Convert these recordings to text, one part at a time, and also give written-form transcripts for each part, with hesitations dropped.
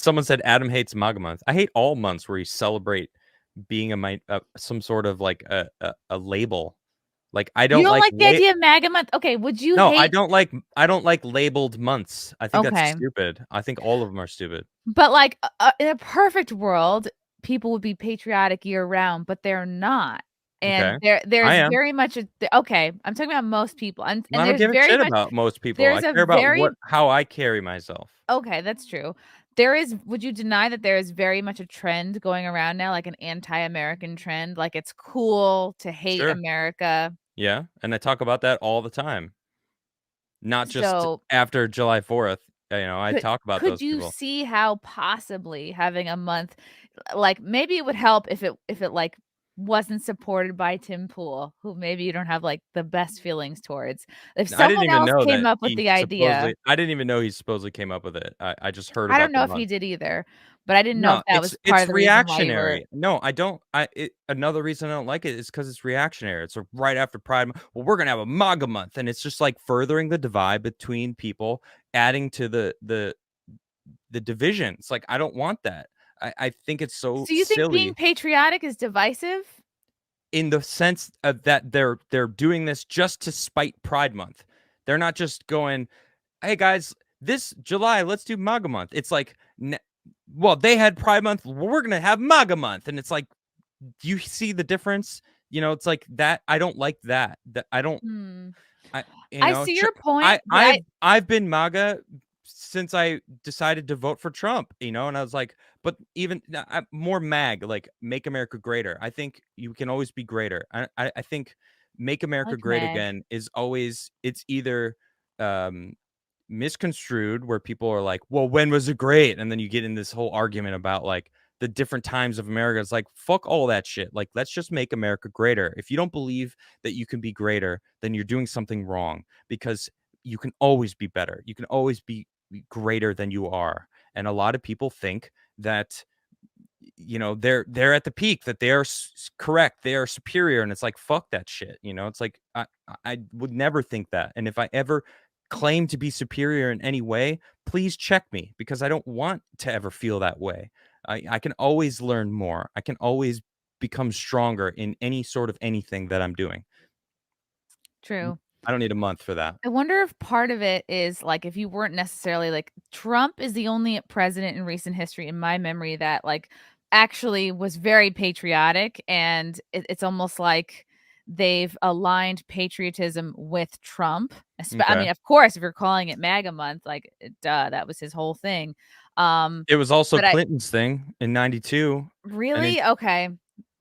Someone said Adam hates MAGA month. I hate all months where you celebrate being some sort of like a label. Like I You don't don't like like the idea of MAGA month? Okay, would you no, hate I don't like labeled months. I think that's Okay. stupid. I think all of them are stupid. But, like, in a perfect world, people would be patriotic year-round, but they're not. Okay. And I there's am. very much a okay, I'm talking about most people, and I don't there's give a very shit much about most people. I there's a care about very how I carry myself. okay, that's true. There is would you deny that there is very much a trend going around now, like an anti-American trend? Like, it's cool to hate Sure. America. Yeah, and I talk about that all the time. Not just So, after July 4th, I could talk about could those you people. see how possibly having a month like, maybe it would help if it, like, wasn't supported by Tim Pool, who maybe you don't have, like, the best feelings towards. If I didn't someone even else know came that up with he the idea supposedly I didn't even know he supposedly came up with it. I just heard I don't about the know if he month. did either, but I didn't know if No, that was part it's of the reason why you were reactionary. No, I don't. Another reason I don't like it is because it's reactionary. It's right after Pride. Well, we're gonna have a MAGA month, and it's just like furthering the divide between people, adding to the divisions. Like I don't want that. I think it's so So you think being silly patriotic is divisive? in the sense of that they're doing this just to spite Pride Month. They're not just going, "Hey guys, this July let's do MAGA month." It's like, well, they had Pride Month, we're gonna have MAGA month, and it's like, do you see the difference? It's like that. I don't like that. That I don't. Hmm. I I see ch- your I point, but I've been MAGA since I decided to vote for Trump, and I was like, but even more like Make America Greater. I think you can always be greater. I think Make I America like Great MAG. Again is always it's either um misconstrued where people are like, well, when was it great? And then you get in this whole argument about like the different times of America. It's like, fuck all that shit. Like, let's just make America greater. If you don't believe that you can be greater, then you're doing something wrong because you can always be better. You can always be greater than you are. And a lot of people think that they're at the peak, that they are correct, they are superior, and it's like, fuck that shit. It's like I would never think that. And if I ever claim to be superior in any way, please check me, because I don't want to ever feel that way. I can always learn more. I can always become stronger in any sort of anything that I'm doing. True. I don't need a month for that. I wonder if part of it is, like, if you weren't necessarily like Trump is the only president in recent history in my memory that, like, actually was very patriotic, and it's almost like they've aligned patriotism with Trump. I Okay. mean, of course, if you're calling it MAGA month, like, duh, that was his whole thing. It was also But I Clinton's thing in 92. And in really? Okay.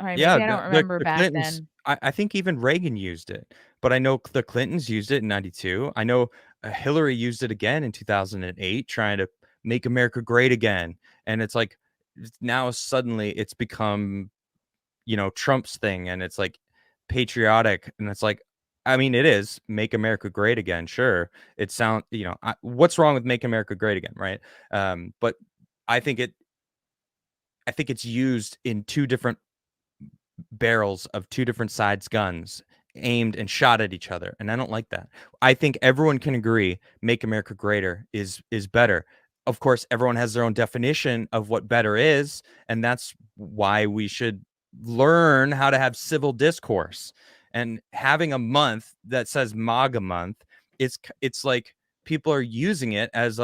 Alright, Yeah, maybe I don't remember the back Clintons, then. I think even Reagan used it, but I know the Clintons used it in '92. I know, Hillary used it again in 2008, trying to make America great again, and it's like, now suddenly it's become, Trump's thing, and it's, like, patriotic, and it's like, I mean, it is "Make America Great Again," sure. What's wrong with "Make America Great Again," right? But I think it I think it's used in 2 different barrels of 2 different sides guns aimed and shot at each other, and I don't like that. I think everyone can agree Make America Greater is better. Of course, everyone has their own definition of what better is, and that's why we should learn how to have civil discourse. And having a month that says MAGA month, it's like people are using it as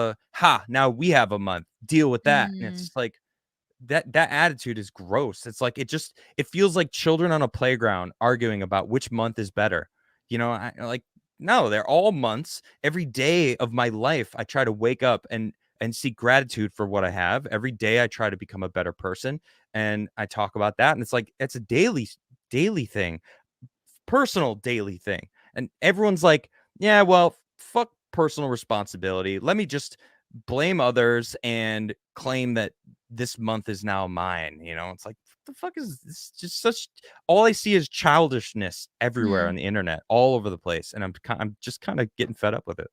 now we have a month, deal with that. And Mm. it's like, that attitude is gross. It's like it feels like children on a playground arguing about which month is better. Like, no, they're all months. Every day of my life, I try to wake up and seek gratitude for what I have. Every day I try to become a better person, and I talk about that. And it's like it's a daily thing, personal daily thing. And everyone's like, yeah, well, fuck personal responsibility. Let me just blame others and claim that this month is now mine. It's like, what the fuck is this? Just such, all I see is childishness everywhere Hmm. on the internet, all over the place. And I'm just kind of getting fed up with it.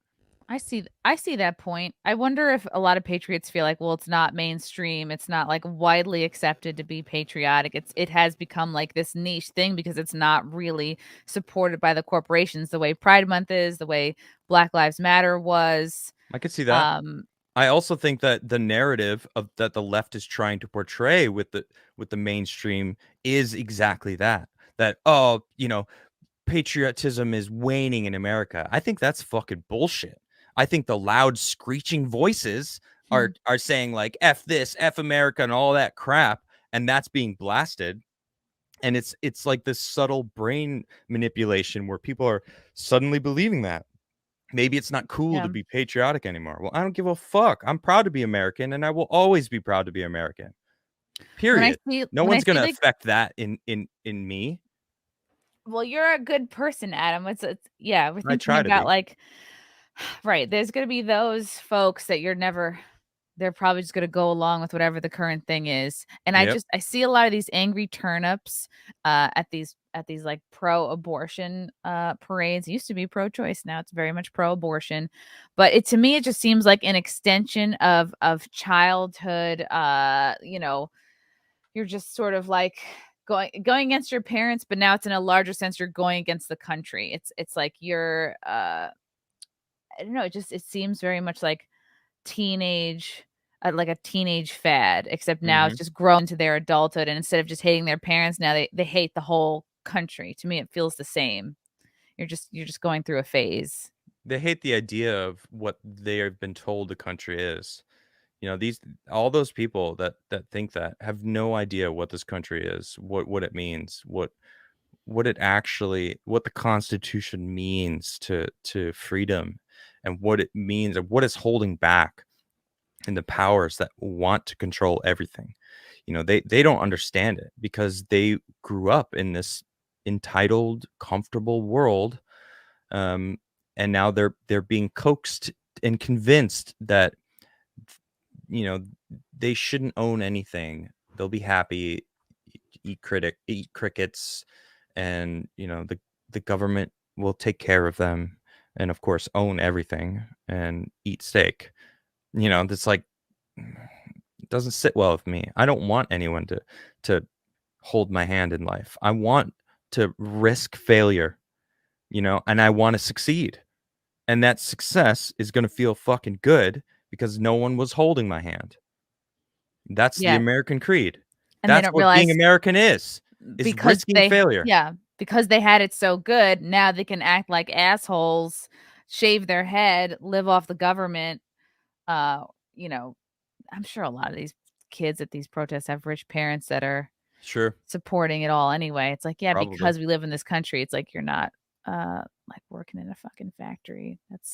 I see that point. I wonder if a lot of patriots feel like, well, it's not mainstream. It's not like widely accepted to be patriotic. It has become like this niche thing because it's not really supported by the corporations the way Pride Month is, the way Black Lives Matter was. I could see that. Um I also think that the narrative of that the left is trying to portray with the mainstream is exactly that. That, oh, patriotism is waning in America. I think that's fucking bullshit. I think the loud screeching voices Hmm. are saying like F this, F America and all that crap, and that's being blasted. And it's like this subtle brain manipulation where people are suddenly believing that. Maybe it's not cool to Yeah. be patriotic anymore. Well, I don't give a fuck. I'm proud to be American and I will always be proud to be American. When I Period. see No when I one's see gonna like, affect that in me. well, you're a good person, Adam. It's yeah, we're I thinking try to about be. like, right, there's gonna be those folks that you're never they're probably just gonna go along with whatever the current thing is, and Yep. I see a lot of these angry turnips, at these, like, pro-abortion, parades. It used to be pro-choice, now it's very much pro-abortion, but it to me, it just seems like an extension of childhood, you're just sort of, like, going against your parents, but now it's in a larger sense, you're going against the country. It's like you're, I don't know, it seems very much teenage like a teenage fad, except now it's Mhm. just grown to their adulthood, and instead of just hating their parents, now they hate the whole country. To me, it feels the same. You're just going through a phase. They hate the idea of what they have been told the country is. These all those people that think that have no idea what this country is, what it means, what the Constitution means to freedom, and what it means and what is holding back and the powers that want to control everything. They don't understand it because they grew up in this entitled, comfortable world, um, and now they're being coaxed and convinced that you know they shouldn't own anything. They'll be happy, eat crickets, and the government will take care of them, and of course own everything and eat steak. That's like it doesn't sit well with me. I don't want anyone to hold my hand in life. I want to risk failure, and I want to succeed. And that success is going to feel fucking good because no one was holding my hand. That's the Yeah, American creed. and they That's don't what being realize American is because risking failure. because they had it so good, now they can act like assholes, shave their head, live off the government, uh, you know, I'm sure a lot of these kids at these protests have rich parents that are Sure, supporting it all anyway. It's like, yeah, probably. because we live in this country, it's like you're not, like, working in a fucking factory. That's